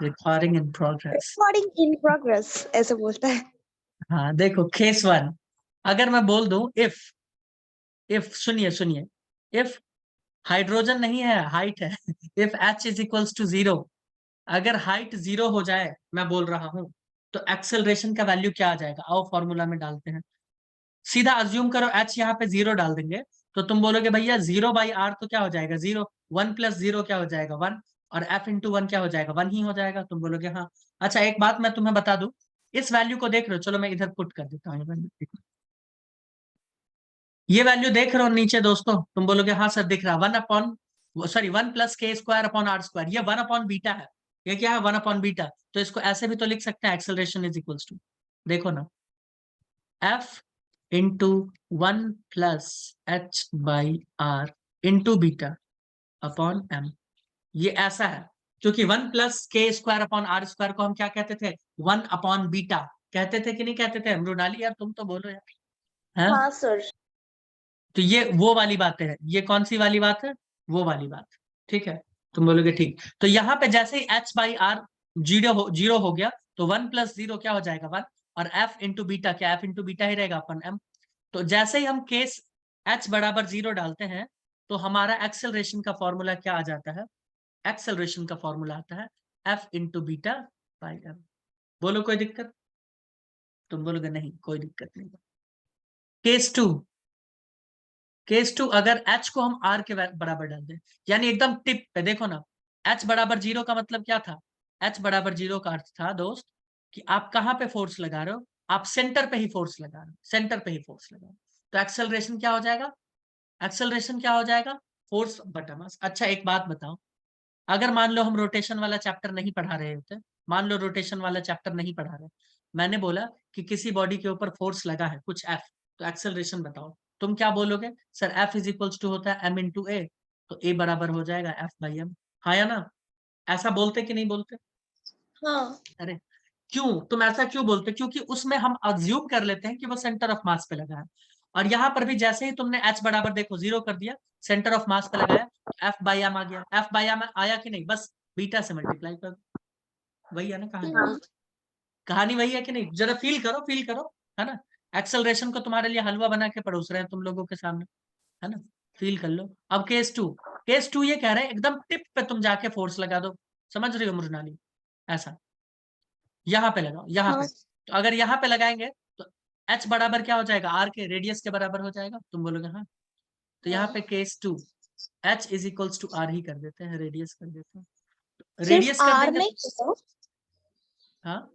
Recording in progress. Recording in progress ऐसे बोलता है। हाँ देखो केस 1, अगर मैं बोल दूं इफ सुनिए सुनिए, इफ हाइड्रोजन नहीं है हाइट है, if h is equals to 0, अगर हाइट 0 हो जाए, मैं बोल रहा हूं, तो एक्सेलरेशन का वैल्यू क्या आ जाएगा? आओ फॉर्मूला में डालते हैं। सीधा अज्यूम करो h यहाँ पे 0 डाल देंगे, तो तुम बोलोगे भैया 0/r तो क्या हो जाएगा 0, 1 + 0 क्या हो जाएगा 1, और f × 1 क्या हो जाएगा 1 ही हो जाएगा। तुम बोलोगे हाँ। अच्छा एक बात मैं तुम्हें बता दूं, इस वैल्यू को देख रहे हो, चलो मैं इधर पुट कर देता हूँ, ये वैल्यू देख रहे हो नीचे दोस्तों? तुम बोलोगे हाँ सर दिख रहा, 1 + k² r/r², ये 1/β है। ये क्या है 1/β, तो इसको ऐसे भी तो लिख सकते हैं, एक्सेलरेशन इज इक्वल्स टू, देखो ना, f × 1 + h/r × β/m, ये ऐसा है, क्योंकि 1 + k² r² को हम क्या कहते थे 1/β कहते थे कि नहीं कहते थे? मृणाली यार तुम तो बोलो यार, है? हाँ सर। तो ये वो वाली बातें है, ये कौन सी वाली बात है? वो वाली बात, ठीक है। तुम बोलोगे ठीक, तो यहाँ पे जैसे ही h/r 0 हो गया, तो 1 + 0 क्या हो जाएगा 1, और f × β, क्या f × β ही रहेगा अपन m। तो जैसे ही हम केस h = 0 डालते हैं, तो हमारा एक्सेलरेशन का फॉर्मूला क्या आ जाता है? एक्सेलरेशन का फॉर्मूला आता है f × β/m। बोलो कोई दिक्कत? तुम बोलोगे नहीं कोई दिक्कत नहीं। केस टू, अगर h को हम r के बराबर डाल दें, यानी एकदम टिप पे देखो ना, h = 0 का मतलब क्या था? h = 0 का अर्थ था दोस्त कि आप कहां पे फोर्स लगा रहे हो? आप सेंटर पे ही फोर्स लगा रहे हो, सेंटर पे ही फोर्स लगा रहे हो। तो एक्सेलरेशन क्या हो जाएगा? एक्सेलरेशन क्या हो जाएगा? फोर्स बटा मास। अच्छा एक बात बताओ, अगर मान लो हम रोटेशन वाला चैप्टर नहीं पढ़ा रहे होते, मान लो रोटेशन वाला चैप्टर नहीं पढ़ा रहे, मैंने बोला कि किसी बॉडी के ऊपर फोर्स लगा है कुछ f, तो एक्सेलरेशन बताओ, तुम क्या बोलोगे? Sir f is equals to होता है m × a, तो a बराबर हो जाएगा f/m। हाँ या ना? ऐसा बोलते कि नहीं बोलते? हाँ। अरे क्यों तुम ऐसा क्यों बोलते? क्योंकि उसमें हम अज्यूम कर लेते हैं कि वो सेंटर ऑफ मास पे लगा है, और यहाँ पर भी जैसे ही तुमने h बराबर देखो 0 कर दिया, सेंटर ऑफ मास पे लगाया, f/m आ गया। f/m आया कि नहीं? बस बीटा से मल्टीप्लाई कर, वही है ना कहानी? हाँ। कहानी वही है कि नहीं? जरा फील करो, है ना? एक्सेलरेशन को तुम्हारे लिए हलवा बना के परोस रहे हैं तुम लोगों के सामने, है ना? फील कर लो। अब केस टू ये कह रहे हैं एकदम टिप पे तुम जाके फोर्स लगा दो, समझ रही हो मृणाली? ऐसा यहाँ पे लगाओ, यहाँ हाँ। पे, तो अगर यहाँ पे लगाएंगे तो h बराबर क्या हो जाएगा? r के रेडियस के बराबर हो जाएगा। तुम बोलोगे हाँ, तो यहाँ पे case 2 h is equals to r ही कर देते हैं, रेडियस कर देते हैं, सिर्फ रेडियस कर आर देंगे नहीं तो, होगा, हाँ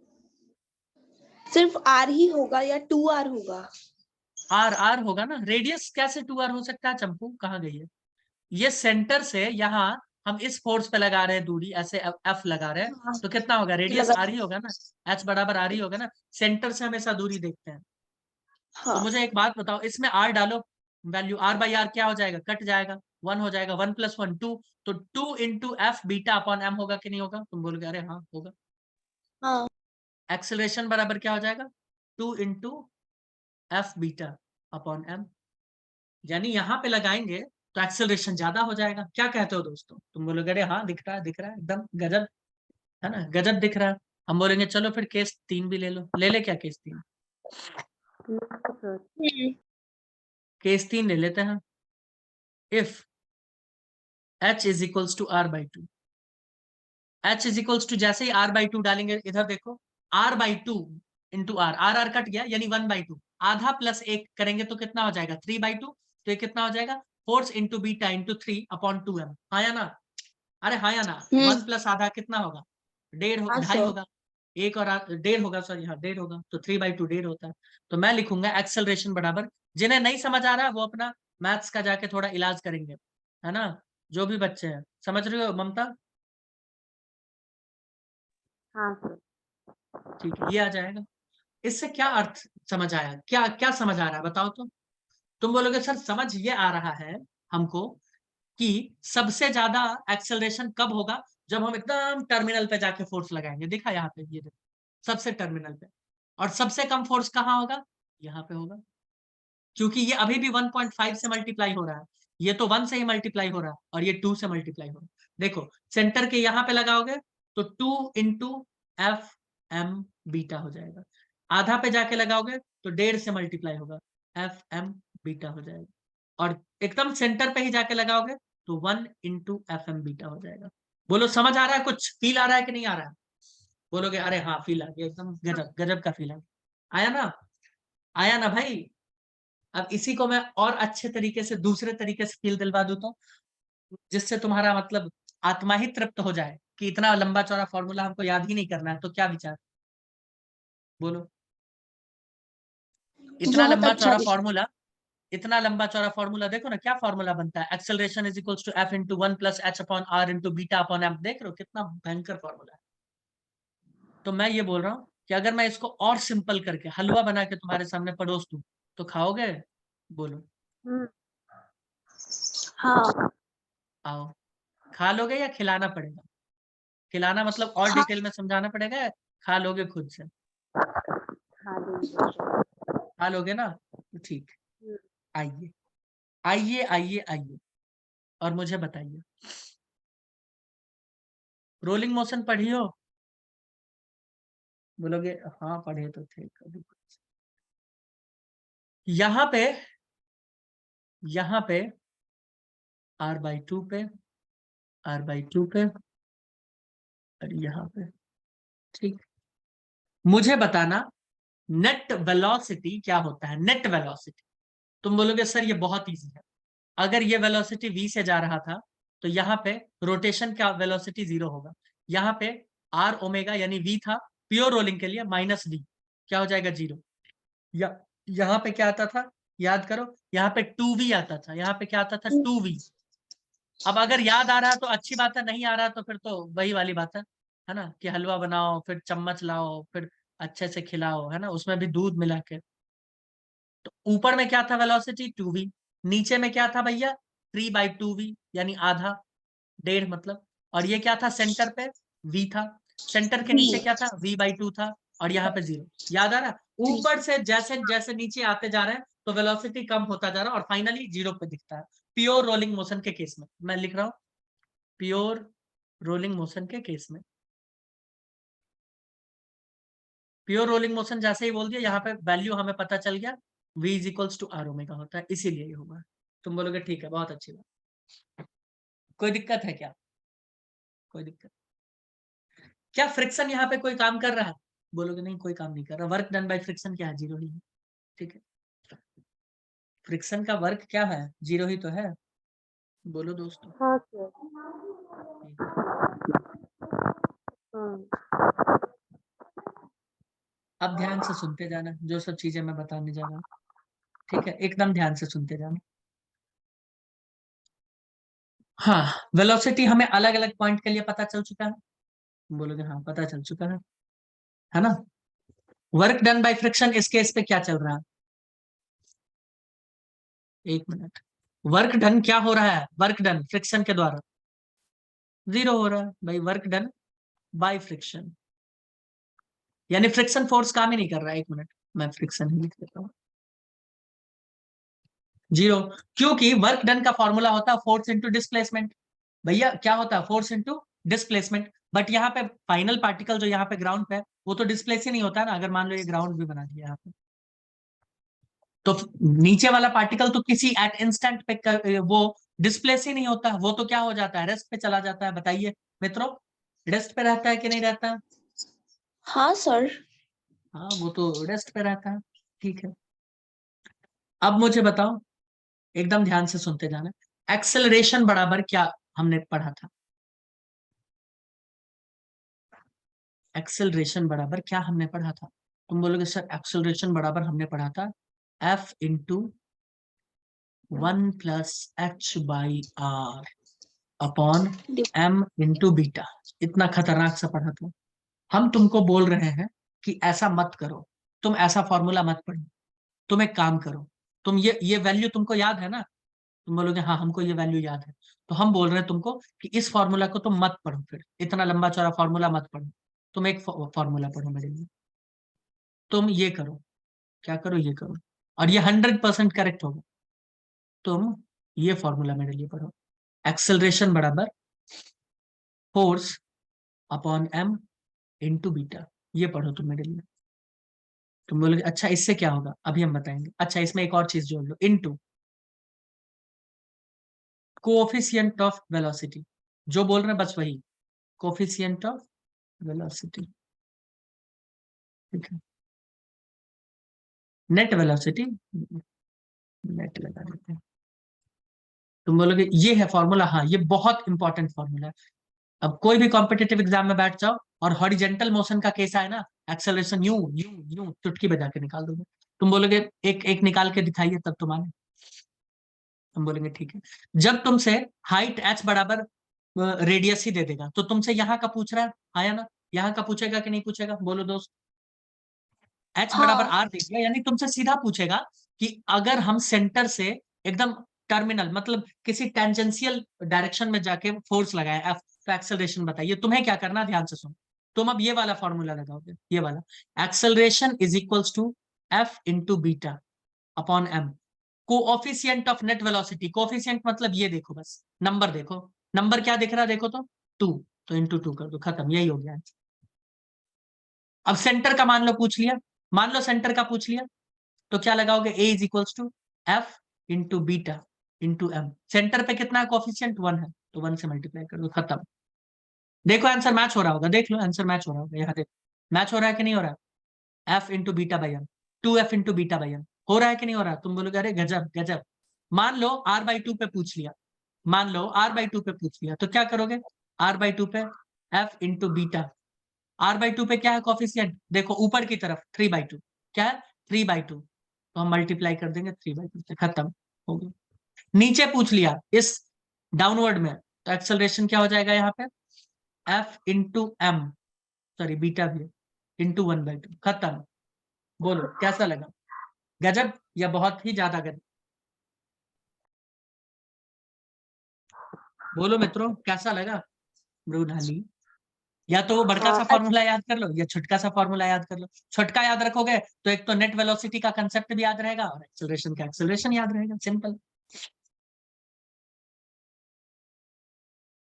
सिर्फ आर ही होगा या 2r होगा? r होगा ना, रेडियस कैसे 2r हो सकता है? चंपू कहाँ गई है? ये सेंटर से यहाँ हम इस फोर्स पे लगा रहे हैं दूरी, ऐसे f लगा रहे हैं, हाँ तो कितना होगा? रेडियस लगा। r ही होगा ना, h बराबर r ही होगा ना, सेंटर से हमेशा दूरी देखते हैं। तो हाँ। मुझे एक बात बताओ, इसमें r डालो, वैल्यू r/r क्या हो जाएगा? कट जाएगा, 1 हो जाएगा, 1 + 1 2, तो 2 × f β/m होगा कि नहीं होगा? तुम बोलोगे अरे हाँ होगा। हाँ। एक्सेलरेशन बराबर क्या हो जाएगा? 2 × f β/m, यानी यहाँ पे लगाएंगे तो एक्सेलरेशन ज्यादा हो जाएगा। क्या कहते हो दोस्तों? तुम बोलोगे अरे हाँ दिख रहा है एकदम गजब, है ना? गजब दिख रहा है। हम बोलेंगे चलो फिर केस 3 भी ले लो, ले ले क्या केस 3? केस 3 ले लेते हैं। If h is equals to r/2, h is equals to जैसे ही r/2 डालेंगे, इधर देखो, r/2 × r कट गया, यानी 1/2, आधा प्लस 1 करेंगे तो कितना हो जाएगा? 3/2, तो ये कितना हो जाएगा? Force × beta × 3/2m। हाँ या ना? अरे हाँ या ना? 1 + आधा कितना होगा? डेढ़, हाँ ढाई सर। होगा, एक और डेढ़ होगा, सॉरी हाँ डेढ़ होगा, तो 3/2 डेढ़ होता है। तो मैं लिखूंगा एक्सेलरेशन बराबर, जिन्हें नहीं समझ आ रहा है वो अपना मैथ्स का जाके थोड़ा इलाज करेंगे, है ना? जो भी बच्चे हैं, समझ रहे हो ममता? हाँ सर। ठीक है, ये आ जाएगा। इससे क्या अर्थ समझ आया? क्या क्या समझ आ रहा है बताओ तो? तुम बोलोगे सर समझ ये आ रहा है हमको कि सबसे ज्यादा एक्सेलरेशन कब होगा? जब हम एकदम टर्मिनल पे जाके फोर्स लगाएंगे, देखा यहाँ पे, ये देखो सबसे टर्मिनल पे। और सबसे कम फोर्स कहाँ होगा? यहाँ पे होगा, क्योंकि ये अभी भी 1.5 से मल्टीप्लाई हो रहा है, ये तो 1 से ही मल्टीप्लाई हो रहा है और ये 2 से मल्टीप्लाई हो रहा है। देखो सेंटर के यहाँ पे लगाओगे तो 2 इंटू एफ एम बीटा हो जाएगा, आधा पे जाके लगाओगे तो 1.5 से मल्टीप्लाई होगा, एफ एम बीटा हो जाएगा, और एकदम सेंटर पे ही जाके लगाओगे तो 1 इंटू एफ एम बीटा हो जाएगा। बोलो समझ आ रहा है, कुछ फील आ रहा है कि नहीं आ रहा है? बोलोगे अरे हाँ फील आ गया, एकदम गजब गजब का फील आया ना, आया ना भाई। अब इसी को मैं और अच्छे तरीके से दूसरे तरीके से फील दिलवा दूं तो, जिससे तुम्हारा मतलब आत्मा ही तृप्त हो जाए कि इतना लंबा चौड़ा फॉर्मूला हमको याद ही नहीं करना है, तो क्या विचार? बोलो। इतना बहुत लंबा अच्छा चौड़ा विषय। फॉर्मूला, इतना लंबा चौड़ा फॉर्मूला देखो ना, क्या फॉर्मूला बनता है, acceleration is equals to F into 1 plus H upon R into beta upon M. देख रहे हो कितना भयंकर फॉर्मूला है। तो मैं ये बोल रहा हूँ कि अगर मैं इसको और सिंपल करके हलवा बना के तुम्हारे सामने परोस दूं तो खाओगे? बोलो। हाँ आओ, खा लोगे या खिलाना पड़ेगा? खिलाना मतलब और खा डिटेल में समझाना पड़ेगा या खा लोगे खुद से? खा लेंगे। खा लोगे ना, तो ठीक। आइए आइए आइए आइए और मुझे बताइए, रोलिंग मोशन पढ़ी हो? बोलोगे हाँ पढ़े तो थे कभी। यहाँ पे, यहाँ पे r/2 पे, r/2 पे, और यहाँ पे, ठीक। मुझे बताना नेट वेलोसिटी क्या होता है, नेट वेलोसिटी। तुम बोलोगे सर ये बहुत इजी है, अगर ये वेलोसिटी v से जा रहा था तो यहाँ पे रोटेशन का वेलोसिटी 0 होगा, यहाँ पे r ओमेगा यानी v था प्योर रोलिंग के लिए, माइनस v क्या हो जाएगा 0। या यहाँ पे क्या आता था, याद करो, यहाँ पे 2v आता था, यहाँ पे क्या आता था 2v। अब अगर याद आ रहा है तो अच्छी बात है, नहीं आ रहा तो फिर तो वही वाली बात है ना, कि हलवा बनाओ फिर चम्मच लाओ फिर अच्छे से खिलाओ, है ना, उसमें भी दूध मिला के। तो ऊपर में क्या था वेलोसिटी 2v, नीचे में क्या था भैया 3/2v यानी आधा, 1.5 मतलब, और ये क्या था सेंटर पे v था, सेंटर के नीचे क्या था v/2 था, और यहाँ पे 0। याद आ रहा, ऊपर से जैसे जैसे नीचे आते जा रहे हैं तो वेलोसिटी कम होता जा रहा है और फाइनली 0 पे दिखता है। प्योर रोलिंग मोशन के केस में मैं लिख रहा हूँ, प्योर रोलिंग मोशन के केस में, प्योर रोलिंग मोशन जैसे ही बोल दिया यहाँ पे वैल्यू हमें पता चल गया, v is equals to R omega होता है, इसीलिए ये होगा। तुम बोलोगे ठीक है बहुत अच्छी बात, कोई दिक्कत है क्या? कोई दिक्कत? क्या फ्रिक्शन यहाँ पे कोई काम कर रहा है? बोलोगे नहीं कोई काम नहीं कर रहा, वर्क डन बाय फ्रिक्शन क्या है, 0 ही है, ठीक है। फ्रिक्शन का वर्क क्या है, 0 ही तो है। बोलो दोस्तों। हाँ सर। ठीक है। अब ध्यान से सुनते जाना जो सब चीजें मैं बताने जा रहा हूँ, ठीक है, एकदम ध्यान से सुनते जाना। हाँ, वेलोसिटी हमें अलग अलग पॉइंट के लिए पता चल चुका है। बोलोगे हाँ पता चल चुका है ना। वर्क डन बाय फ्रिक्शन इस केस पे क्या चल रहा है, एक मिनट, वर्क डन क्या हो रहा है, वर्क डन फ्रिक्शन के द्वारा 0 हो रहा है भाई, वर्क डन बाय फ्रिक्शन, यानी फ्रिक्शन फोर्स काम ही नहीं कर रहा है। एक मिनट मैं फ्रिक्शन ही लिख देता हूँ, 0, क्योंकि वर्क डन का फॉर्मूला होता है फोर्स इंटू डिस्प्लेसमेंट। भैया क्या होता है, फोर्स इंटू डिस्प्लेसमेंट, बट यहाँ पे फाइनल पार्टिकल जो यहाँ पे ग्राउंड पे है वो तो डिस्प्लेस ही नहीं होता ना, अगर मान लो ये ग्राउंड भी बना दिया यहाँ पे, तो नीचे वाला पार्टिकल तो किसी एट इंस्टेंट पे वो डिस्प्लेस ही नहीं होता, वो तो क्या हो जाता है, रेस्ट पे चला जाता है। बताइए मित्रों, रेस्ट पे रहता है कि नहीं रहता? हाँ सर। हाँ वो तो रेस्ट पे रहता है, ठीक है। अब मुझे बताओ, एकदम ध्यान से सुनते जाना, एक्सेलरेशन बराबर क्या हमने पढ़ा था, एक्सेलरेशन बराबर क्या हमने पढ़ा था? तुम बोलोगे सर एक्सेलरेशन बराबर हमने पढ़ा था F into 1 plus H by R upon m into beta. इतना खतरनाक सा पढ़ा था। हम तुमको बोल रहे हैं कि ऐसा मत करो, तुम ऐसा फॉर्मूला मत पढ़ो, तुम एक काम करो, तुम ये वैल्यू तुमको याद है ना? तुम बोलोगे हाँ हमको ये वैल्यू याद है, तो हम बोल रहे हैं तुमको कि इस फॉर्मूला को तुम मत पढ़ो, फिर इतना लंबा चौड़ा फॉर्मूला मत पढ़ो, तुम एक फॉर्मूला पढ़ो मेरे लिए। तुम ये करो, क्या करो, ये करो, और ये 100% करेक्ट होगा। तुम ये फॉर्मूला मेरे लिए पढ़ो, एक्सेलरेशन बराबर force upon M into beta, ये पढ़ो तुम मेरे लिए। तुम बोलोगे अच्छा इससे क्या होगा, अभी हम बताएंगे। अच्छा इसमें एक और चीज जोड़ लो, इनटू कोएफिशिएंट ऑफ वेलोसिटी, जो बोल रहे हैं बस वही, कोएफिशिएंट ऑफ वेलोसिटी, ठीक है, नेट वेलोसिटी, नेट लगा देते हैं। तुम बोलोगे ये है फॉर्मूला, हाँ ये बहुत इंपॉर्टेंट फॉर्मूला है। अब कोई भी कॉम्पिटिटिव एग्जाम में बैठ जाओ और हॉरिजेंटल मोशन का केस आए ना, एक्सेलरेशन यूं यूं यूं चुटकी बजा के निकाल दोगे। तुम बोलोगे एक एक निकाल के दिखाइए तब तुम आने, हम बोलेंगे ठीक है। जब तुमसे हाइट h बराबर रेडियस ही दे देगा, तो तुमसे यहाँ का पूछ रहा है, आया ना, यहाँ का पूछेगा कि नहीं पूछेगा, बोलो दोस्त। h बराबर हाँ, r दे दिया, यानी तुमसे सीधा पूछेगा कि अगर हम सेंटर से एकदम टर्मिनल मतलब किसी टेंजेंशियल डायरेक्शन में जाके फोर्स लगाए f, तो एक्सेलरेशन बताइए। तुम्हें क्या करना, ध्यान से सुनो, तुम अब ये वाला फॉर्मूला लगाओगे, ये वाला, acceleration is equals to f into beta upon m, coefficient of net velocity, coefficient मतलब ये देखो, बस नंबर देखो, नंबर क्या दिख रहा है देखो, तो 2, तो इंटू 2 कर दो, खत्म, यही हो गया। अब सेंटर का मान लो पूछ लिया, मान लो सेंटर का पूछ लिया, तो क्या लगाओगे, a is equals to F into beta into M, centre पे कितना है कोऑफिशिएंट 1 है, तो 1 से मल्टीप्लाई कर दो, खत्म। देखो आंसर मैच हो रहा होगा, देख लो आंसर मैच हो रहा होगा, यहाँ देखो मैच हो रहा है कि नहीं हो रहा है, F into beta by M, 2f into beta by M, हो रहा है कि नहीं हो रहा, तुम बोलोगे अरे गजब गजब। मान लो r/2 पे पूछ लिया, मान लो r/2 पे पूछ लिया, तो क्या करोगे, r/2 पे f इंटू बीटा, r/2 पे क्या है कॉफिशिएंट, देखो ऊपर की तरफ 3/2, क्या है 3/2, तो हम मल्टीप्लाई कर देंगे 3/2 से, खत्म हो गया। नीचे पूछ लिया इस डाउनवर्ड में, तो एक्सेलरेशन क्या हो जाएगा यहाँ पे, f into M, sorry beta भी इंटू 1/2, खत्म। बोलो कैसा लगा, गजब या बहुत ही ज्यादा गजब, बोलो मित्रों कैसा लगा मृणाली। या तो वो बड़का सा हाँ, फॉर्मूला याद कर लो या छोटका सा फॉर्मूला याद कर लो, छोटका याद रखोगे तो एक तो नेट वेलोसिटी का कंसेप्ट भी याद रहेगा और एक्सेलरेशन का एक्सेलरेशन याद रहेगा, सिंपल।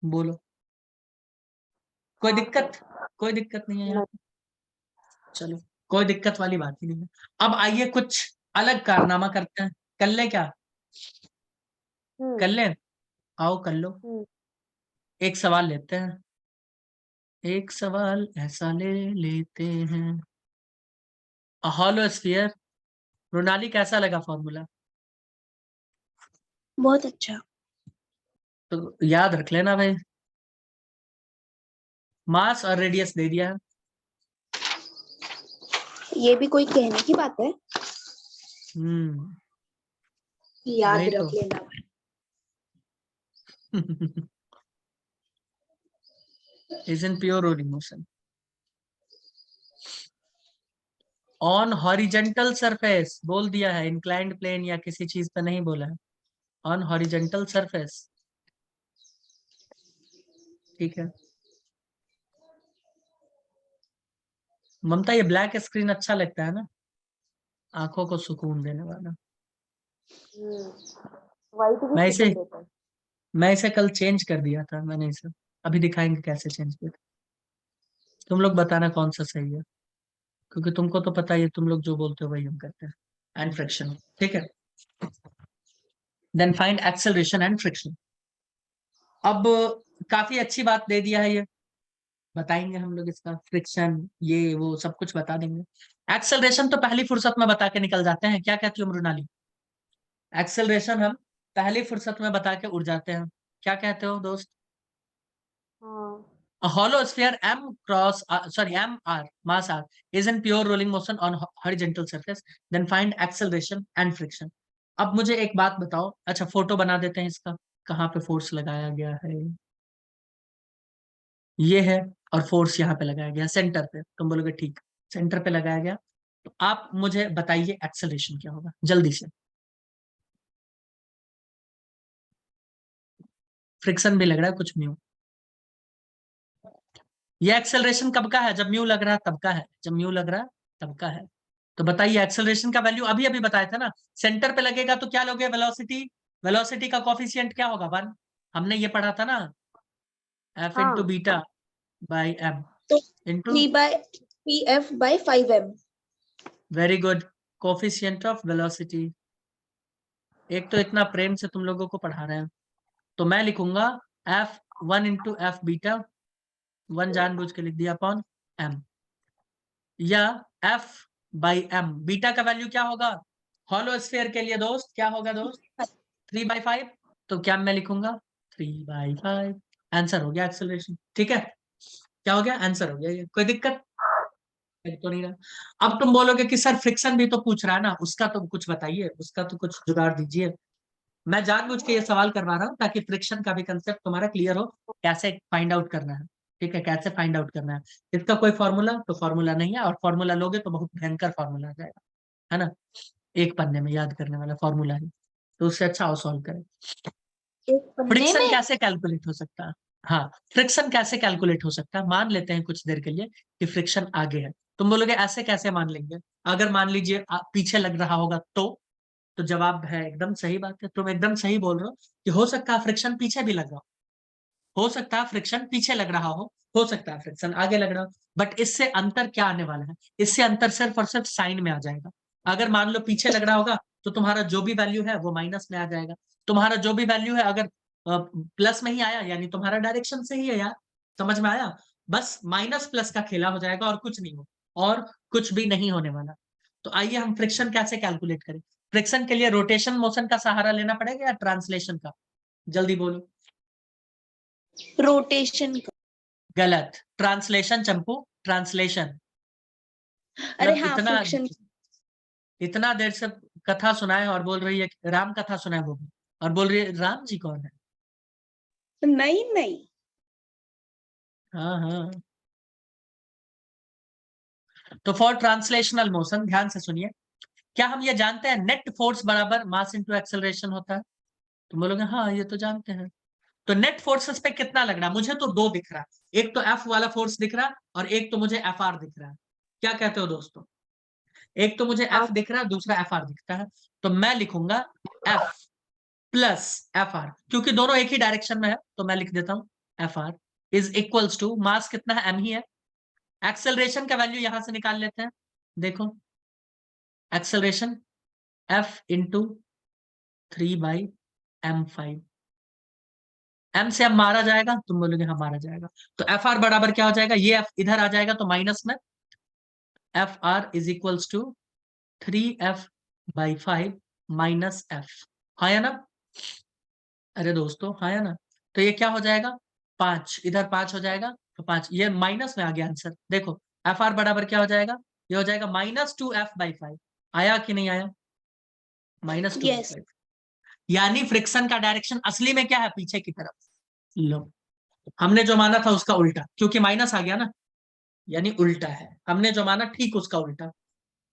बोलो कोई हाँ, दिक्कत, कोई दिक्कत नहीं है यहाँ, नहीं। चलो कोई दिक्कत वाली बात ही नहीं है। अब आइए कुछ अलग कारनामा करते हैं, कर ले क्या, कर ले, आओ कर लो। हम्म, एक सवाल लेते हैं, एक सवाल ऐसा ले लेते हैं, हॉलो स्फीयर, रोनाली कैसा लगा फॉर्मूला, बहुत अच्छा। तो याद रख लेना भाई, मास और रेडियस दे दिया है। ये भी कोई कहने की बात है, याद वही रख तो लेना। is in pure rolling motion on horizontal surface, बोल दिया है, इंक्लाइंड प्लेन या किसी चीज पे नहीं बोला है, ऑन हॉरिजेंटल सरफेस, ठीक है। ममता ये ब्लैक स्क्रीन अच्छा लगता है ना, आंखों को सुकून देने वाला। वाइट भी मैं इसे सुकून देता है। मैं इसे कल चेंज कर दिया था मैंने इसे, अभी दिखाएंगे कैसे चेंज किया था। तुम लोग बताना कौन सा सही है, क्योंकि तुमको तो पता ही है, तुम लोग जो बोलते हो वही हम करते हैं, एंड फ्रिक्शन, ठीक है। Then find acceleration and friction. अब काफी अच्छी बात दे दिया है ये, बताएंगे हम लोग इसका फ्रिक्शन ये वो सब कुछ बता देंगे। एक्सेलरेशन तो पहली फुर्सत में बता के निकल जाते हैं, क्या कहती हो मृणाली, एक्सेलरेशन हम पहली फुर्सत में बता के उड़ जाते हैं, क्या कहते हो दोस्त। हाँ, A hollow sphere m r mass r is in pure rolling motion on horizontal surface, then find acceleration and friction। अब मुझे एक बात बताओ, अच्छा फोटो बना देते हैं इसका, कहाँ पे फोर्स लगाया गया है, ये है, और फोर्स यहाँ पे लगाया गया सेंटर पे, तुम बोलोगे ठीक, सेंटर पे लगाया गया, तो आप मुझे बताइए एक्सेलरेशन क्या होगा जल्दी से, फ्रिक्शन भी लग रहा है कुछ म्यू, ये एक्सेलरेशन कब का है, जब म्यू लग रहा है तब का है, जब म्यू लग रहा है तब का है। तो बताइए एक्सेलरेशन का वैल्यू अभी अभी बताया था ना, सेंटर पे लगेगा तो क्या लोगे वेलोसिटी, वेलोसिटी का कोफिशिएंट क्या होगा 1, हमने ये पढ़ा था ना, F इंटू हाँ, बीटा बाई एम तो into 3/pf/5m। Very good, coefficient of velocity. एक तो इतना प्रेम से तुम लोगों को पढ़ा रहे हैं, तो मैं लिखूंगा F1 इंटू एफ बीटा, 1 जानबूझ के लिख दिया अपॉन m, या F बाई एम। बीटा का वैल्यू क्या होगा हॉलो स्फीयर के लिए दोस्त, क्या होगा दोस्त 3/5, तो क्या मैं लिखूंगा 3/5, आंसर हो गया एक्सेलरेशन। ठीक है, क्या हो गया, आंसर हो गया, ये कोई दिक्कत तो नहीं रहा। अब तुम बोलोगे कि सर फ्रिक्शन भी तो पूछ रहा है ना, उसका तो कुछ बताइए, उसका तो कुछ जुगाड़ दीजिए। मैं जानबूझ के ये सवाल करवा रहा हूँ ताकि फ्रिक्शन का भी कंसेप्ट तुम्हारा क्लियर हो, कैसे फाइंड आउट करना है। ठीक है, कैसे फाइंड आउट करना है, इसका कोई फॉर्मूला तो फॉर्मूला नहीं है, और फॉर्मूला लोगे तो बहुत भयंकर फॉर्मूला आ जाएगा, है ना, एक पन्ने में याद करने वाला फॉर्मूला है, तो उससे अच्छा आओ सॉल्व करें। एक पन्ने फ्रिक्शन में? कैसे कैलकुलेट हो सकता है, हाँ फ्रिक्शन कैसे कैलकुलेट हो सकता है, मान लेते हैं कुछ देर के लिए कि फ्रिक्शन आगे है। तुम बोलोगे ऐसे कैसे मान लेंगे, अगर मान लीजिए पीछे लग रहा होगा तो जवाब है एकदम सही बात है, तुम एकदम सही बोल रहे हो कि हो सकता है फ्रिक्शन पीछे भी लग रहा हो सकता है फ्रिक्शन पीछे लग रहा हो सकता है फ्रिक्शन आगे लग रहा हो, बट इससे अंतर क्या आने वाला है, इससे अंतर सिर्फ और सिर्फ साइन में आ जाएगा। अगर मान लो पीछे लग रहा होगा तो तुम्हारा जो भी वैल्यू है वो माइनस में आ जाएगा, तुम्हारा जो भी वैल्यू है अगर प्लस में ही आया यानी तुम्हारा डायरेक्शन से ही है यार, समझ में आया, बस माइनस प्लस का खेला हो जाएगा और कुछ नहीं हो, और कुछ भी नहीं होने वाला। तो आइए हम फ्रिक्शन कैसे कैलकुलेट करें। फ्रिक्शन के लिए रोटेशन मोशन का सहारा लेना पड़ेगा या ट्रांसलेशन का, जल्दी बोलो। रोटेशन का। गलत, ट्रांसलेशन चंपू, ट्रांसलेशन। अरे मतलब हाँ, इतना फ्रिक्शन। इतना देर से कथा सुनाए और बोल रही है राम कथा सुनाए वो भी, और बोल रही है राम जी कौन है। नहीं नहीं। हाँ हाँ, तो फॉर ट्रांसलेशनल मोशन ध्यान से सुनिए, क्या हम ये जानते हैं नेट फोर्स बराबर मास इंटू एक्सेलरेशन होता है, तो बोलोगे हाँ ये तो जानते हैं। तो नेट फोर्सेस पे कितना लग रहा है, मुझे तो दो दिख रहा है, एक तो एफ वाला फोर्स दिख रहा है और एक तो मुझे एफ आर दिख रहा है। क्या कहते हो दोस्तों, एक तो मुझे एफ हाँ, दिख रहा है, दूसरा एफ आर दिखता है, तो मैं लिखूंगा एफ प्लस एफ आर, क्योंकि दोनों एक ही डायरेक्शन में है तो मैं लिख देता हूं f are is equals to, mass कितना है एम ही है, एक्सेलरेशन का वैल्यू यहां से निकाल लेते हैं, देखो acceleration F into 3/m5, M से एम मारा जाएगा, तुम बोलोगे हाँ मारा जाएगा, तो एफ आर बराबर क्या हो जाएगा, ये एफ इधर आ जाएगा तो माइनस में, F are is equals to 3f/5 minus F, हाँ या ना, अरे दोस्तों हाँ या ना, तो ये क्या हो जाएगा 5, इधर 5 हो जाएगा तो 5, ये माइनस में आ गया आंसर, देखो एफ आर बराबर क्या हो जाएगा, ये हो जाएगा -2f/5, आया कि नहीं आया, यस। -2f/5, यानी फ्रिक्शन का डायरेक्शन असली में क्या है, पीछे की तरफ। लो, हमने जो माना था उसका उल्टा, क्योंकि माइनस आ गया ना, यानी उल्टा है, हमने जो माना ठीक उसका उल्टा।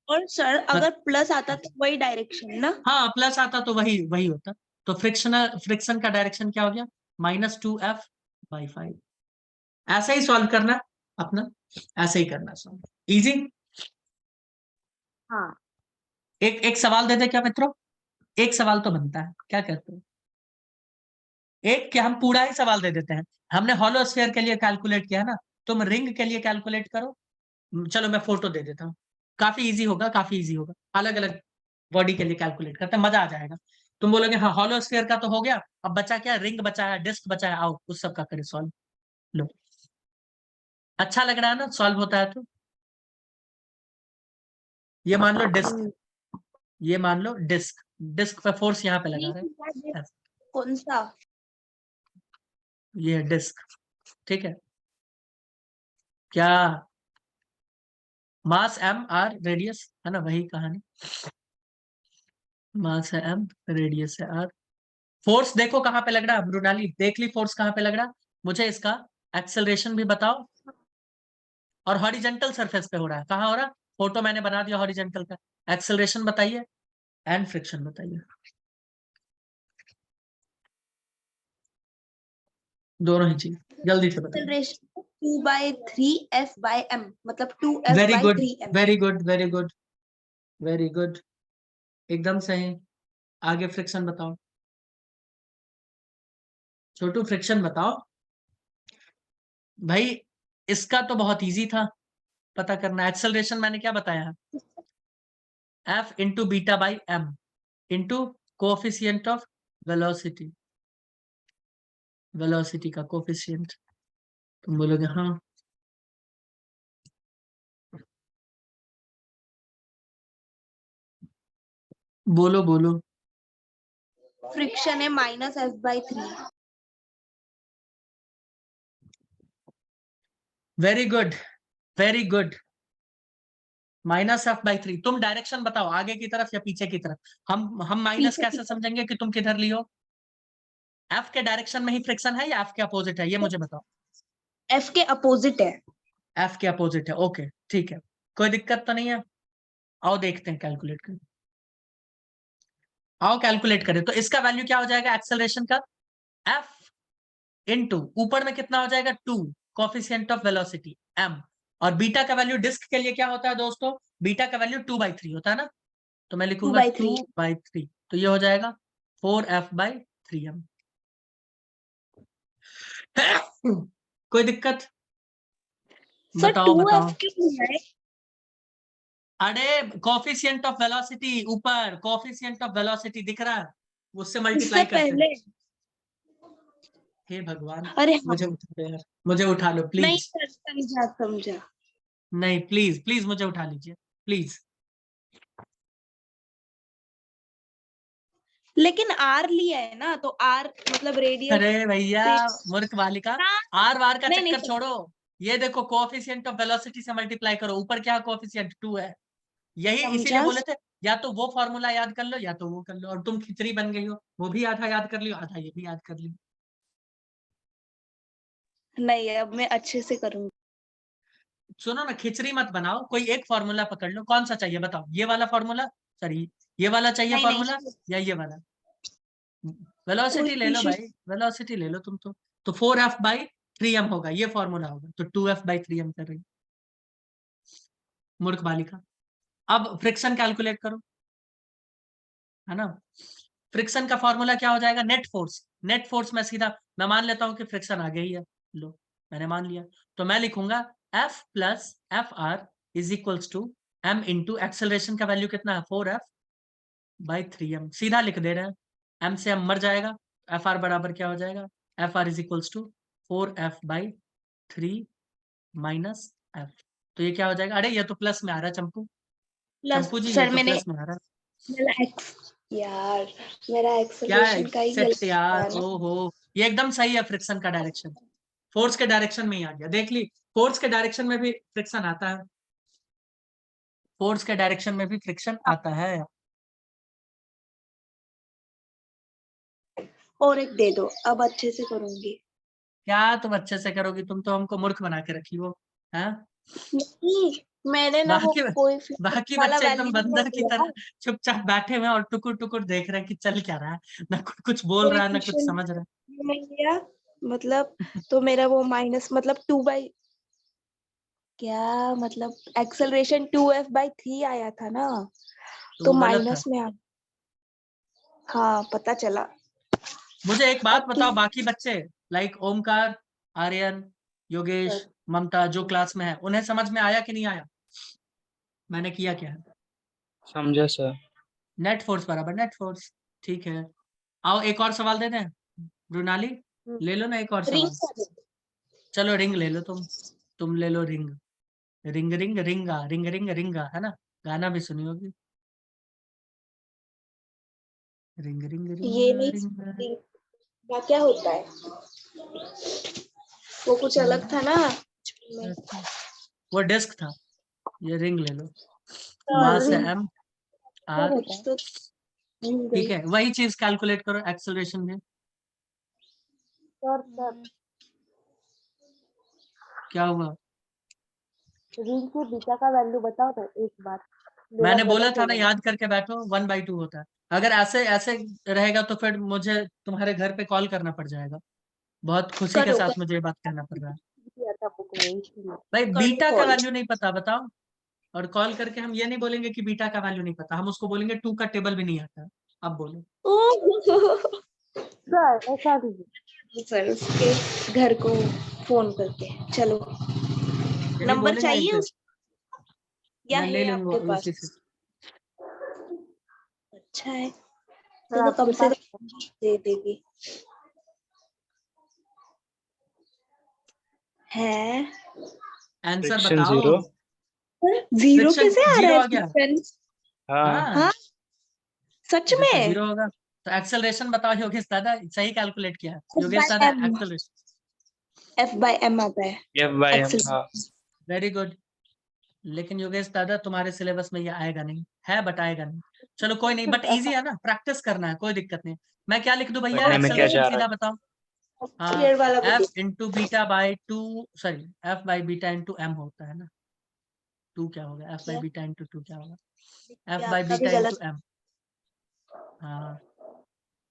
और सर अगर प्लस आता तो वही डायरेक्शन ना? हाँ प्लस आता तो वही वही होता, तो फ्रिक्शन का डायरेक्शन क्या हो गया -2f/5। ऐसे ही सॉल्व करना अपना, ऐसे ही करना सॉल्व इजी। हाँ। एक एक सवाल दे दे क्या मित्रों, एक सवाल तो बनता है, क्या कहते हो, एक क्या हम पूरा ही सवाल दे देते हैं, हमने हॉलो स्फीयर के लिए कैलकुलेट किया ना, तुम रिंग के लिए कैलकुलेट करो। चलो मैं फोटो दे देता हूँ, काफी इजी होगा, काफी इजी होगा, अलग अलग बॉडी के लिए कैलकुलेट करते हैं, मजा आ जाएगा। तुम बोलोगे हाँ हॉलो स्फीयर का तो हो गया, अब बचा क्या, रिंग बचा है, डिस्क बचा है, आओ उस सब का करें सॉल्व। लो, अच्छा लग रहा है ना सॉल्व होता है तो, ये मान लो डिस्क, ये मान लो डिस्क, डिस्क पे फोर्स यहाँ पे लगा रहे हैं, कौन सा? ये डिस्क, ठीक है, क्या मास एम आर रेडियस है ना, वही कहानी, मास है एम रेडियस है आर, फोर्स देखो कहाँ पे लग रहा है, मृणाली देख ली फोर्स कहाँ पे लग रहा है, मुझे इसका एक्सेलरेशन भी बताओ, और हॉरिजेंटल सरफेस पे हो रहा है, कहाँ हो रहा है, फोटो मैंने बना दिया हॉरिजेंटल का, एक्सेलरेशन बताइए एंड फ्रिक्शन बताइए, दोनों ही चीज जल्दी से बताइए। एक्सेलरेशन 2/3f/m, मतलब very good 2f/3m। Very good very good very good, एकदम सही, आगे फ्रिक्शन बताओ। छोटू फ्रिक्शन बताओ भाई। इसका तो बहुत इजी था पता करना। एक्सेलरेशन मैंने क्या बताया है, F into beta by M into coefficient of velocity, velocity का कोफिशियंट। तुम बोलोगे हाँ, बोलो बोलो। फ्रिक्शन है -F/3। Very good, very good. -F/3। तुम डायरेक्शन बताओ, आगे की तरफ या पीछे की तरफ। हम माइनस पीछे की कैसे समझेंगे कि तुम किधर लियो। एफ के डायरेक्शन में ही फ्रिक्शन है या एफ के अपोजिट है, ये मुझे बताओ। एफ के अपोजिट है। एफ के अपोजिट है, ओके ठीक है, कोई दिक्कत तो नहीं है। आओ देखते हैं, कैलकुलेट करें। आओ कैलकुलेट करें। तो इसका वैल्यू क्या हो जाएगा एक्सेलरेशन का, एफ इनटू ऊपर में कितना हो जाएगा 2 कोफिशिएंट ऑफ वेलोसिटी m, और बीटा का वैल्यू डिस्क के लिए क्या होता है दोस्तों, बीटा का वैल्यू 2/3 होता है ना, तो मैं लिखूंगा 2/3। 2/3, तो ये हो जाएगा 4f/3m। कोई दिक्कत, सर बताओ बताओ। 2F क्यों है? अरे कोफिशिएंट ऑफ वेलोसिटी, ऊपर कोफिशिएंट ऑफ वेलोसिटी दिख रहा है, उससे इससे मल्टीप्लाई करते हैं। पहले। हे भगवान, अरे हाँ। मुझे उठा लो यार, मुझे उठा लो नहीं प्लीज। सर, समझा समझा। नहीं प्लीज प्लीज मुझे उठा लीजिए प्लीज। लेकिन आर लिया है ना, तो आर मतलब रेडियस। अरे भैया मूर्ख बालिका, आर वार का नहीं नहीं चक्कर सर, छोड़ो। ये देखो कोएफिशिएंट ऑफ वेलोसिटी से मल्टीप्लाई करो, ऊपर क्या कोएफिशिएंट 2 है, यही इसीलिए समझा। बोले थे या तो वो फॉर्मूला याद कर लो या तो वो कर लो, और तुम खिचड़ी बन गई हो, वो भी आधा याद कर लियो, आधा ये भी याद कर लियो। नहीं अब मैं अच्छे से करूंगी। सुनो ना, खिचड़ी मत बनाओ, कोई एक फॉर्मूला पकड़ लो, कौन सा चाहिए बताओ, ये वाला फॉर्मूला, सॉरी ये वाला चाहिए नहीं फॉर्मूला नहीं, या ये वाला। कोई वेलोसिटी ले लो इशू। भाई, वेलोसिटी ले लो तुम तो 4f/3m होगा, ये फॉर्मूला होगा, तो 2f/3m कर रही मूर्ख बालिका। अब फ्रिक्शन कैलकुलेट करो, है ना। फ्रिक्शन का फॉर्मूला क्या हो जाएगा, नेट फोर्स। नेट फोर्स में सीधा मैं मान लेता हूं कि फ्रिक्शन आ गई है, लो मैंने मान लिया, तो मैं लिखूंगा F plus FR is equals to m into acceleration का वैल्यू कितना है 4f/3m, सीधा लिख दे रहे हैं, m से m मर जाएगा, FR बराबर क्या हो जाएगा, FR is equals to 4f/3 minus f। तो ये क्या हो जाएगा, अरे ये तो प्लस में आ रहा है चंपू, प्लस चंपू जी ये सर तो मैंने प्लस में आ रहा है। मेरा एक्स यार, मेरा क्या है एक्सेलरेशन का ही गलत सेट यार, है ना। ओहो, ये एकदम सही है, फ्रिक्शन का डायरेक्शन फोर्स के डायरेक्शन में ही आ गया, देख ली, फोर्स के डायरेक्शन में भी फ्रिक्शन आता है, फोर्स के डायरेक्शन में भी फ्रिक्शन आता है। और एक दे दो, अब अच्छे से करूंगी। क्या तुम अच्छे से करोगी, तुम तो हमको मूर्ख बना के रखी हो, हैं। नहीं, मैंने ना वो बाकी कोई बाकी वाला बच्चे एकदम वैल्यू नहीं बंदर की दिया। तरह चुपचाप बैठे हुए हैं और टुकुर टुकुर देख रहे हैं कि चल क्या रहा है, ना कुछ बोल रहा है ना कुछ कोएफिशिएंट समझ रहा नहीं दिया मतलब, है। तो मेरा वो माइनस मतलब 2 बाई क्या मतलब एक्सेलरेशन 2F/3 आया था ना, तो तो वो गलत था। माइनस में आ। हाँ पता चला। मुझे एक बात अब बताओ, ठीक बाकी बच्चे लाइक ओमकार, आर्यन, योगेश, है। ममता जो क्लास में है, उन्हें समझ में आया कि नहीं आया, मैंने किया क्या है। समझा सर। नेट फोर्स बराबर नेट फोर्स, ठीक है। आओ एक और सवाल दे दें, रुनाली ले लो ना एक और रिंग सवाल। चलो रिंग ले लो तुम ले लो रिंग, रिंग रिंग रिंगा रिंग रिंग रिंगा, है ना, गाना भी सुनी होगी, रिंग रिंग ये रिंगा नहीं, रिंगा। क्या होता है, वो कुछ अलग था ना। वो डिस्क था, ये रिंग ले लो, मास है रिंग m r, कुछ तो भूल ठीक गई। है, वही चीज कैलकुलेट करो एक्सेलरेशन में, सर क्या हुआ। रिंग के बीटा का वैल्यू बताओ तो एक बार, मेरा मैंने बोला गलत था हो ना गया। याद करके बैठो, 1/2 होता है, अगर ऐसे ऐसे रहेगा तो फिर मुझे तुम्हारे घर पे कॉल करना पड़ जाएगा, बहुत खुशी के करो साथ कर मुझे ये बात कहना पड़ रहा है। दिया था बुक में इसलिए। भाई कर दो बीटा का कॉल। वैल्यू नहीं पता बताओ, और कॉल करके हम ये नहीं बोलेंगे कि बीटा का वैल्यू नहीं पता, हम उसको बोलेंगे 2 का टेबल भी नहीं आता, अब बोलो। सर ऐसा दीजिए। सर उसके घर को फोन करके। चलो यही नंबर बोलेंगे चाहिए इनसे, या मैं ले है लूंगा आपके पास? उसी से। अच्छा है सर तो कम आपके से पास कम दे देगी। है आंसर फ्रिक्शन बताओ। जीरो। जीरो फ्रिक्शन कैसे आ जीरो रहा आ है गया। फ्रिक्शन? हाँ हाँ हाँ सच अच्छा तो में। जीरो होगा। तो एक्सेलरेशन बताओ योगेश दादा, सही कैलकुलेट किया है F योगेश by दादा। M, acceleration F by M आता है F/m। एक्सेल। हाँ वेरी गुड। लेकिन योगेश दादा तुम्हारे सिलेबस में ये आएगा नहीं है, बट आएगा नहीं। चलो कोई नहीं, बट इजी है ना, प्रैक्टिस करना है, कोई दिक्कत नहीं। मैं क्या लिख दूं भैया पढ़ने में क्या एक्सेलरेशन, जा रहा सीधा है। बताओ। हाँ स्क्वायर वाला भी F into beta by two, sorry F by beta into M होता है ना। टू क्या होगा, एफ बाई क्या? बीटा इंटू टू क्या होगा, एफ ये बाई आपका भी बीटा इंटू गलत। एम। हाँ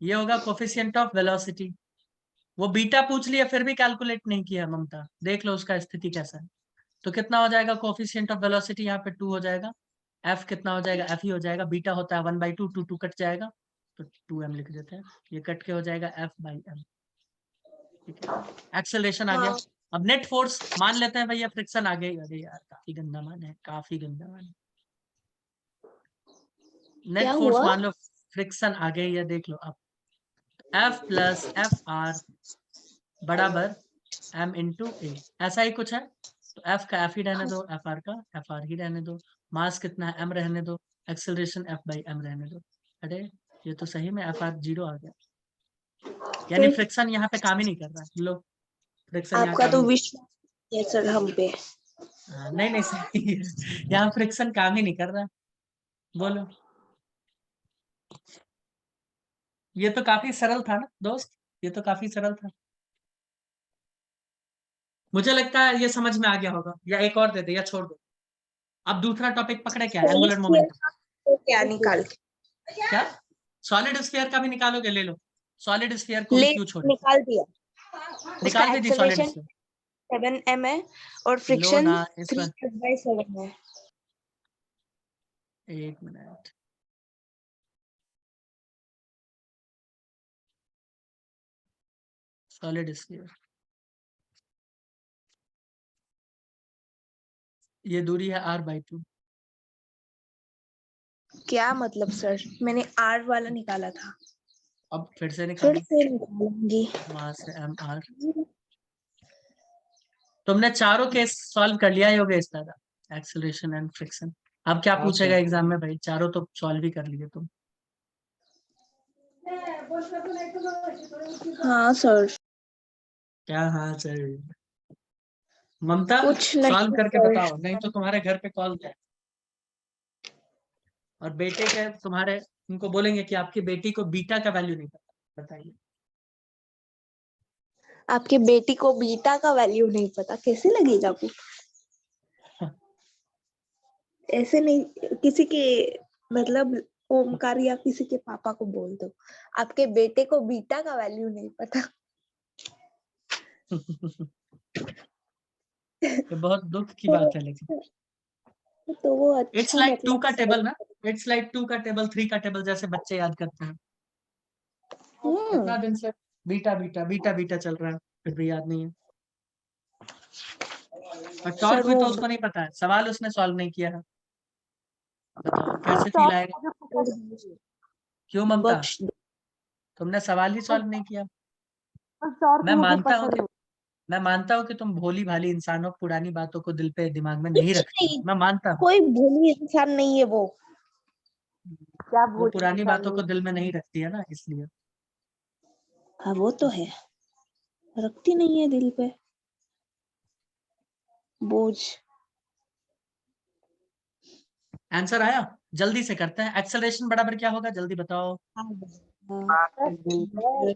ये होगा कोफिशिएंट ऑफ वेलोसिटी। वो बीटा पूछ लिया फिर भी कैलकुलेट नहीं किया ममता, देख लो उसका स्थिति कैसा है। तो कितना हो जाएगा कोफिशिएंट ऑफ वेलोसिटी, यहाँ पे 2 हो जाएगा। एफ कितना हो जाएगा, एफ ही हो जाएगा। बीटा होता है 1/2, 2 कट जाएगा तो 2m लिख देते हैं। ये कट के हो जाएगा एफ बाई एम। ठीक है एक्सेलरेशन आ गया। हाँ अब नेट फोर्स मान लेते हैं भैया, फ्रिक्शन आ गई। अरे यार काफी गंदा मान है, काफी गंदा मान है। नेट क्या फोर्स हुआ? मान लो, फ्रिक्शन आ गई है, देख लो अब। एफ प्लस एफ आर बराबर एम इंटू ए, ऐसा ही कुछ है। तो एफ का एफ ही रहने दो, एफ आर का एफ आर ही रहने दो। मास कितना है, एम रहने दो। एक्सेलरेशन एफ बाई एम रहने दो। अरे ये तो सही में एफ आर जीरो आ गया, यानी फिर फ्रिक्शन यहाँ पे काम ही नहीं कर रहा है। लो फ्रिक्शन यहाँ आपका काम तो नहीं। विश्वास है सर हम पे। हाँ, नहीं नहीं सही है। यहाँ फ्रिक्शन काम ही नहीं कर रहा। बोलो, ये तो काफी सरल था ना दोस्त, ये तो काफी सरल था। मुझे लगता है ये समझ में आ गया होगा, या एक और दे दे या छोड़ दो। अब दूसरा टॉपिक पकड़े, क्या एंगुलर मोमेंटम। तो क्या निकाल के क्या सॉलिड स्फीयर का भी निकालोगे, ले लो। सॉलिड स्फीयर को भी ले क्यों छोड़े, निकाल दिया। उसका निकाल भी दी सॉलिड एक्सेलरेशन स्फीयर। 7m है और लो फ्रिक्शन ना इस पर 3/7 है। एक मिनट। सॉलिड स्फीयर, ये दूरी है r/2। क्या मतलब सर, मैंने R वाला निकाला था। अब फिर से फिर निकालो, से निकालूंगी। वहां से एम आर। तुमने चारों केस सॉल्व कर लिया योगेश दादा, एक्सेलरेशन एंड फ्रिक्शन। अब क्या हाँ पूछेगा सर। एग्जाम में भाई, चारों तो सॉल्व ही कर लिए तुम। हाँ सर क्या हाँ सर, ममता कुछ सॉल्व नहीं करके सर। बताओ, नहीं तो तुम्हारे घर पे कॉल जाए। और बेटे के तुम्हारे, उनको बोलेंगे कि आपकी बेटी को बीटा का वैल्यू नहीं पता, बताइए। आपकी बेटी को बीटा का वैल्यू नहीं पता, कैसे लगेगा वो? ऐसे नहीं, किसी के मतलब ओमकार या किसी के पापा को बोल दो आपके बेटे को बीटा का वैल्यू नहीं पता। ये बहुत दुख की बात है लेकिन। तो वो इट्स अच्छा लाइक 2 मतलब का टेबल ना, इट्स लाइक 2 का टेबल, 3 का टेबल जैसे बच्चे याद करते हैं। कितना दिन से बीटा बीटा बीटा बीटा चल रहा है, फिर भी याद नहीं है। और सर टॉर्क भी वो तो उसको नहीं पता है, सवाल उसने सॉल्व नहीं किया है। बताओ कैसे फील आएगा। क्यों ममता, बख्श दो। तुमने सवाल ही सॉल्व नहीं किया। टॉर्क मैं मुझे मानता हूँ पसंद कि नहीं। मैं मानता हूँ कि तुम भोली भाली इंसान हो, पुरानी बातों को दिल पे दिमाग में नहीं कुछ रखती हो, नहीं, मैं मानता हूँ। कोई भोली इंसान नहीं है वो। क्या वो भूल पुरानी इंसान बातों को नहीं। दिल में नहीं रखती है ना, इसलिए। हाँ वो तो है, रखती नहीं है दिल पे बोझ। आंसर आया, जल्दी से करते हैं। एक्सेलरेशन बराबर क्या होगा, जल्दी बताओ। एफ इंटू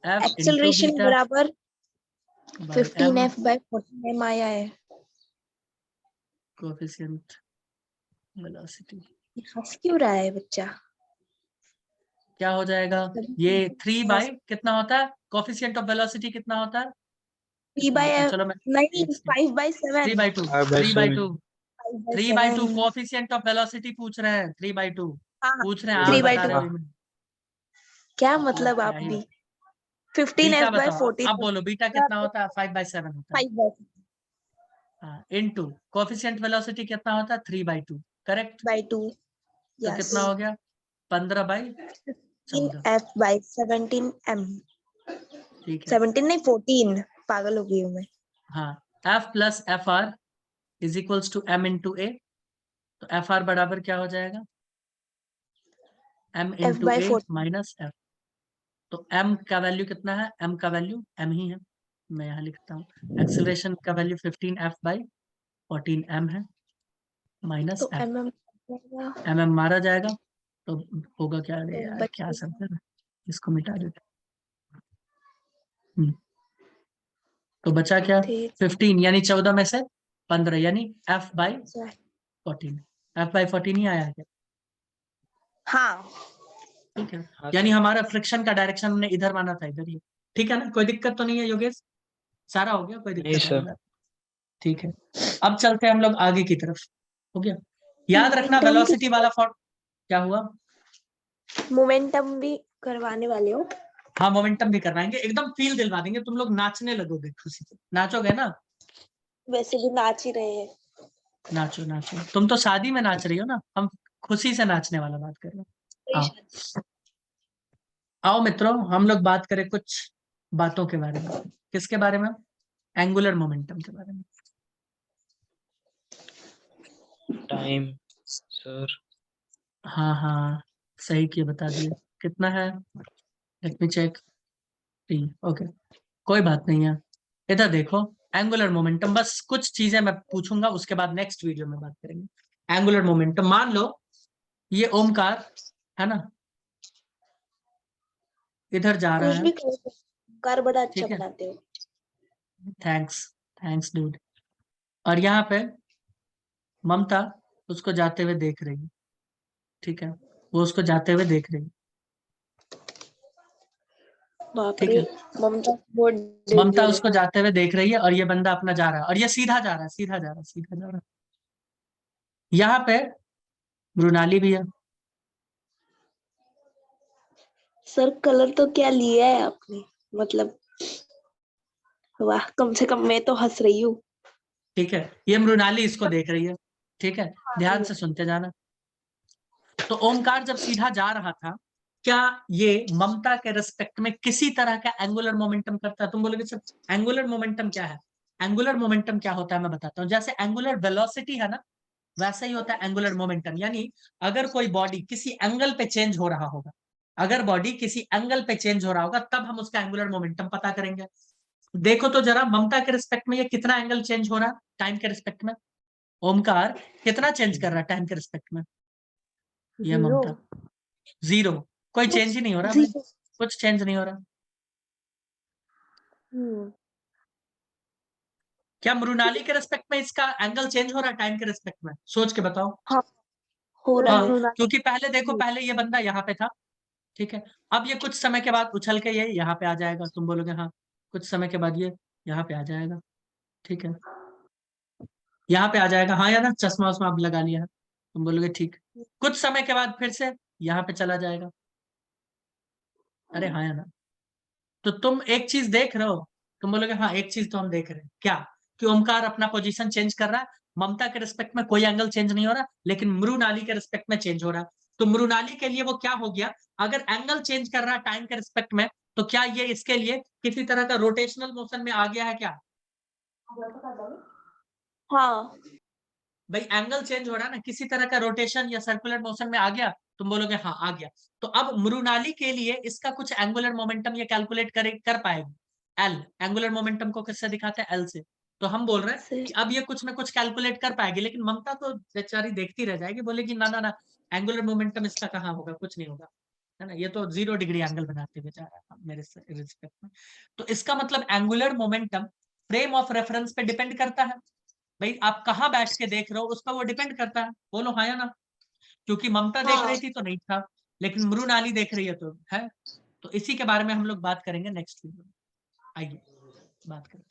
एक्सेलरेशन बीटा बराबर बाई एम 15f/14m आया है। कोएफिशिएंट वेलोसिटी हंस क्यों रहा है बच्चा? क्या हो जाएगा, ये 3 बाई कितना होता है, कोएफिशिएंट ऑफ वेलोसिटी कितना होता है, 3 कितना बाय होता है, चलो मैं नहीं एक सेकंड। 5/7 3/2 3/2 3/2 5/7। कोएफिशिएंट ऑफ वेलोसिटी पूछ रहे हैं, 3/2 हाँ पूछ रहे हैं, आप बता 3/2 रहे हो। क्या मतलब मतलब क्या आप ही भी? 15 बीटा f by बताओ, 14 अब बोलो बीटा कितना होता है? 5/7 होता है। 5 by हाँ, इनटू कोएफिशिएंट वेलोसिटी कितना होता है? 3/2, करेक्ट? 2 तो yes कितना हो गया? 15/14, f by 17 m ठीक है। 17 नहीं 14 पागल हो गई हूँ मैं। हाँ, F plus f are is equals to m into a. तो एफ आर बराबर क्या हो जाएगा? m f into by a 14 minus f. तो m का वैल्यू कितना है? m का वैल्यू m ही है, मैं यहाँ लिखता हूँ। एक्सेलरेशन का वैल्यू 15f/14m है, माइनस तो f। mm mm मारा जाएगा तो होगा क्या? अरे तो यार क्या बचेगा सब है, इसको मिटा देते। तो बचा क्या? 15 यानी 14 में से 15 यानी f/14। f/14 ही आया है क्या? हाँ ठीक है, हाँ यानी सर। हमारा फ्रिक्शन का डायरेक्शन हमने इधर माना था, इधर ही। ठीक है ना, कोई दिक्कत तो नहीं है योगेश? सारा हो गया, कोई नहीं दिक्कत वाली सर। बात? ठीक है, अब चलते हैं हम लोग आगे की तरफ। हो गया? याद रखना वेलोसिटी वाला फॉर्म क्या हुआ? मोमेंटम भी करवाने वाले हो? हाँ, मोमेंटम भी करवाएंगे, एकदम फील दिलवा देंगे, तुम लोग नाचने लगोगे खुशी से। नाचोगे ना? वैसे भी नाच ही रहे हैं। नाचो नाचो, तुम तो शादी में नाच रही हो ना, हम खुशी से नाचने वाला बात कर रहे हैं। आओ आओ मित्रों, हम लोग बात करें कुछ बातों के बारे में। किसके बारे में? एंगुलर मोमेंटम के बारे में। Time sir. हाँ हाँ, सही किए, बता दिए। कितना है? Let me check. ओके, कोई बात नहीं है। इधर देखो, एंगुलर मोमेंटम, बस कुछ चीजें मैं पूछूंगा, उसके बाद नेक्स्ट वीडियो में बात करेंगे। एंगुलर मोमेंटम, मान लो ये ओमकार है ना, इधर जा रहा कुछ है, भी करो, कार बड़ा अच्छा ठीक है? बनाते हो। Thanks, thanks dude. और यहाँ पे ममता उसको जाते हुए देख रही है, ठीक है? वो उसको जाते हुए देख रही है, बाप ठीक रे, है? ममता बहुत ममता डेंजर है। उसको जाते हुए देख रही है, और ये बंदा अपना जा रहा है, और ये सीधा जा रहा है, सीधा जा रहा है, सीधा जा रहा है। यहाँ पे मृणाली भी है। सर कलर तो क्या लिया है आपने, मतलब वाह, कम से कम मैं तो हंस रही हूँ। ठीक है, ये मृणाली इसको देख रही है, ठीक है? ध्यान से सुनते जाना। तो ओमकार जब सीधा जा रहा था, क्या ये ममता के रिस्पेक्ट में किसी तरह का एंगुलर मोमेंटम करता है? तुम बोलोगे सर एंगुलर मोमेंटम क्या है? एंगुलर मोमेंटम क्या होता है मैं बताता हूँ। जैसे एंगुलर वेलोसिटी है ना, वैसा ही होता है एंगुलर मोमेंटम। यानी अगर कोई बॉडी किसी एंगल पे चेंज हो रहा होगा, अगर बॉडी किसी एंगल पे चेंज हो रहा होगा, तब हम उसका एंगुलर मोमेंटम पता करेंगे। देखो तो जरा, ममता के रिस्पेक्ट में ये कितना एंगल चेंज हो रहा है टाइम के रिस्पेक्ट में? ओमकार कितना चेंज कर रहा है टाइम के रिस्पेक्ट में? ये जीरो। ममता 0, कोई चेंज ही नहीं हो रहा भाई, कुछ चेंज नहीं हो रहा। हम्म। क्या मृणाली के रिस्पेक्ट में इसका एंगल चेंज हो रहा है टाइम के रिस्पेक्ट में? सोच के बताओ। हाँ हो रहा है। हाँ, क्योंकि पहले देखो, पहले ये बंदा यहाँ पे था, ठीक है? अब ये कुछ समय के बाद उछल के ये यहाँ पे आ जाएगा, तुम बोलोगे हाँ। कुछ समय के बाद ये यहाँ पे आ जाएगा, ठीक है? यहाँ पे आ जाएगा, हाँ या ना? चश्मा वश्मा अब लगा लिया है, तुम बोलोगे ठीक। कुछ समय के बाद फिर से यहाँ पे चला जाएगा, अरे हाँ या ना? तो तुम एक चीज देख रहे हो, तुम बोलोगे हाँ एक चीज तो हम देख रहे हैं, क्या? कि ओमकार अपना पोजीशन चेंज कर रहा है, ममता के रिस्पेक्ट में कोई एंगल चेंज नहीं हो रहा, लेकिन मृणाली के रिस्पेक्ट में चेंज हो रहा है। तो मृणाली के लिए वो क्या हो गया? अगर एंगल चेंज कर रहा है टाइम के रिस्पेक्ट में, तो क्या ये इसके लिए किसी तरह का रोटेशनल मोशन में आ गया है क्या? हाँ भाई एंगल चेंज हो रहा है ना, किसी तरह का रोटेशन या सर्कुलर मोशन में आ गया, तुम बोलोगे हाँ आ गया। तो अब मृणाली के लिए इसका कुछ एंगुलर मोमेंटम ये कैलकुलेट कर पाएगी। एल, एंगुलर मोमेंटम को किससे दिखाते हैं? एल से। तो हम बोल रहे हैं कि अब ये कुछ ना कुछ कैलकुलेट कर पाएगी, लेकिन ममता तो बेचारी देखती रह जाएगी, बोलेगी ना ना ना, एंगुलर मोमेंटम इसका कहाँ होगा, कुछ नहीं होगा, है ना? ये तो 0 डिग्री एंगल बनाते हुए जा रहा है मेरे रिस्पेक्ट में। तो इसका मतलब angular momentum frame of reference पे डिपेंड करता है। भाई आप कहाँ बैठ के देख रहे हो उस पर वो डिपेंड करता है, बोलो हाँ या ना? क्योंकि ममता देख रही थी तो नहीं था, लेकिन मृणाली देख रही है तो है। तो इसी के बारे में हम लोग बात करेंगे नेक्स्ट वीडियो में। आइए बात करते हैं।